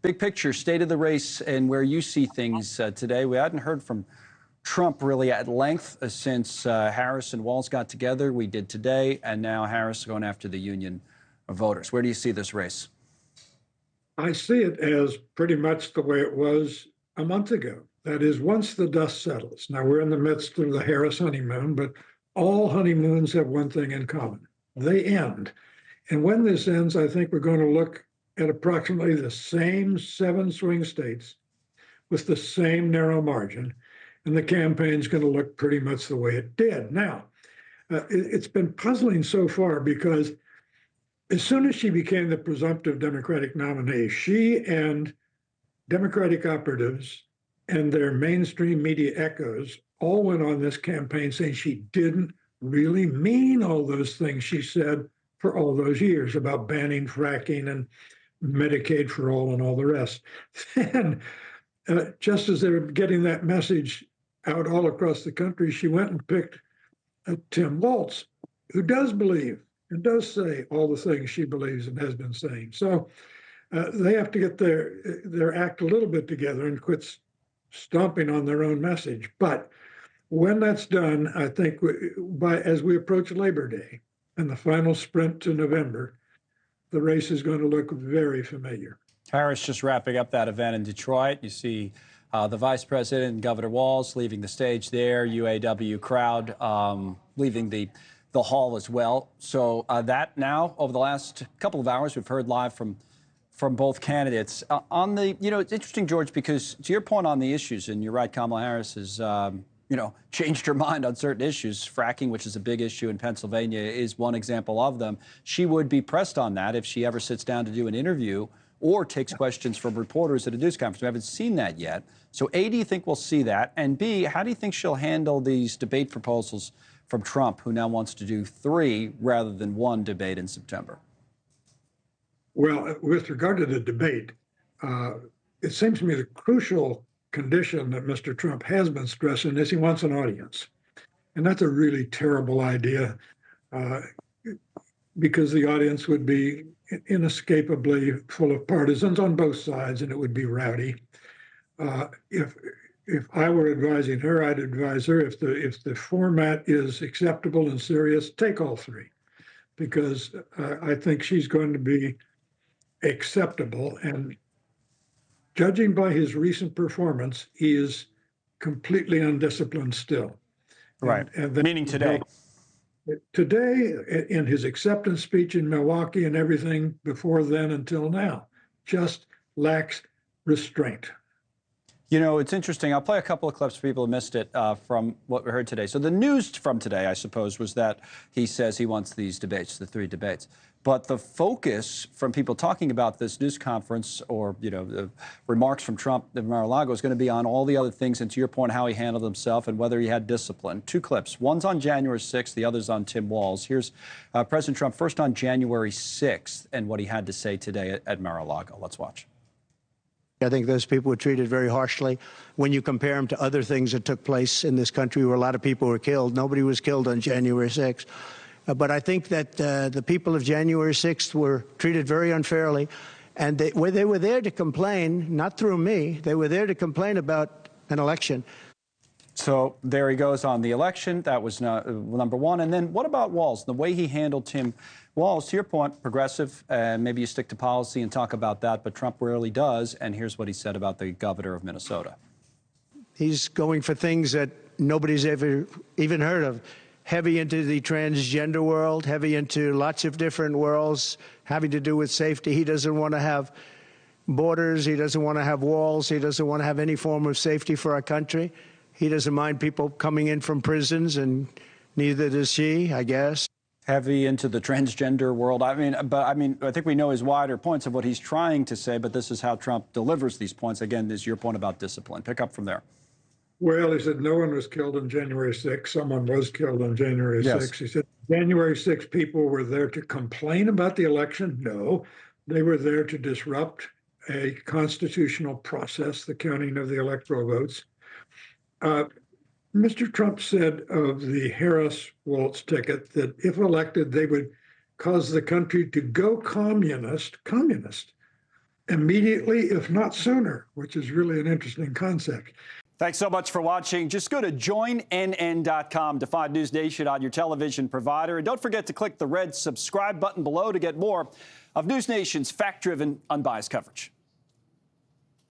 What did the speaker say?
big picture, state of the race and where you see things today. We hadn't heard from Trump really at length since Harris and Walz got together. We did today, and now Harris going after the union voters. Where do you see this race? I see it as pretty much the way it was a month ago. That is, once the dust settles. Now, we're in the midst of the Harris honeymoon, but all honeymoons have one thing in common. They end. And when this ends, I think we're going to look at approximately the same 7 swing states with the same narrow margin. And the campaign's going to look pretty much the way it did. Now, it's been puzzling so far because as soon as she became the presumptive Democratic nominee, she and Democratic operatives and their mainstream media echoes all went on this campaign saying she didn't really mean all those things she said for all those years about banning fracking and Medicaid for all and all the rest. Then, just as they were getting that message out all across the country, she went and picked Tim Walz, who does believe and does say all the things she believes and has been saying. So they have to get their act a little bit together and quit stomping on their own message. But when that's done, I think as we approach Labor Day and the final sprint to November, the race is going to look very familiar. Harris just wrapping up that event in Detroit. You see the Vice President and Governor Walz leaving the stage there, UAW crowd leaving the hall as well. So that now, over the last couple of hours, we've heard live from both candidates. On the, it's interesting, George, because to your point on the issues, and you're right, Kamala Harris has, changed her mind on certain issues. Fracking, which is a big issue in Pennsylvania, is one example of them. She would be pressed on that if she ever sits down to do an interview or takes questions from reporters at a news conference. We haven't seen that yet. So A, do you think we'll see that? And B, how do you think she'll handle these debate proposals from Trump, who now wants to do 3 rather than 1 debate in September? Well, with regard to the debate, it seems to me the crucial condition that Mr. Trump has been stressing is he wants an audience. And that's a really terrible idea because the audience would be inescapably full of partisans on both sides, and it would be rowdy. If I were advising her, I'd advise her if the format is acceptable and serious, take all 3, because I think she's going to be acceptable. And judging by his recent performance, he is completely undisciplined still. Right. And meaning today. Today, in his acceptance speech in Milwaukee and everything before then until now, just lacks restraint. It's interesting. I'll play a couple of clips for people who missed it from what we heard today. So the news from today, I suppose, was that he says he wants these debates, the 3 debates. But the focus from people talking about this news conference or, the remarks from Trump in Mar-a-Lago is going to be on all the other things and, to your point, how he handled himself and whether he had discipline. 2 clips. One's on January 6th. The other's on Tim Walz. Here's President Trump first on January 6th and what he had to say today at Mar-a-Lago. Let's watch. I think those people were treated very harshly. When you compare them to other things that took place in this country where a lot of people were killed, nobody was killed on January 6th. But I think that the people of January 6th were treated very unfairly. And they were there to complain, not through me. They were there to complain about an election. So there he goes on the election. That was number 1. And then what about Walz, the way he handled Tim Walz? To your point, progressive, and maybe you stick to policy and talk about that, but Trump rarely does. And here's what he said about the governor of Minnesota. He's going for things that nobody's ever even heard of. Heavy into the transgender world, heavy into lots of different worlds having to do with safety. He doesn't want to have borders. He doesn't want to have walls. He doesn't want to have any form of safety for our country. He doesn't mind people coming in from prisons, and neither does she, I guess. Heavy into the transgender world. I think we know his wider points of what he's trying to say, but this is how Trump delivers these points. Again, is your point about discipline. Pick up from there. Well, he said no one was killed on January 6th. Someone was killed on January 6th. Yes. He said January 6th people were there to complain about the election. No, they were there to disrupt a constitutional process, the counting of the electoral votes. Mr. Trump said of the Harris-Walz ticket that if elected, they would cause the country to go communist. immediately, if not sooner, which is really an interesting concept. Thanks so much for watching. Just go to joinnn.com to find NewsNation on your television provider. And don't forget to click the red subscribe button below to get more of NewsNation's fact-driven, unbiased coverage.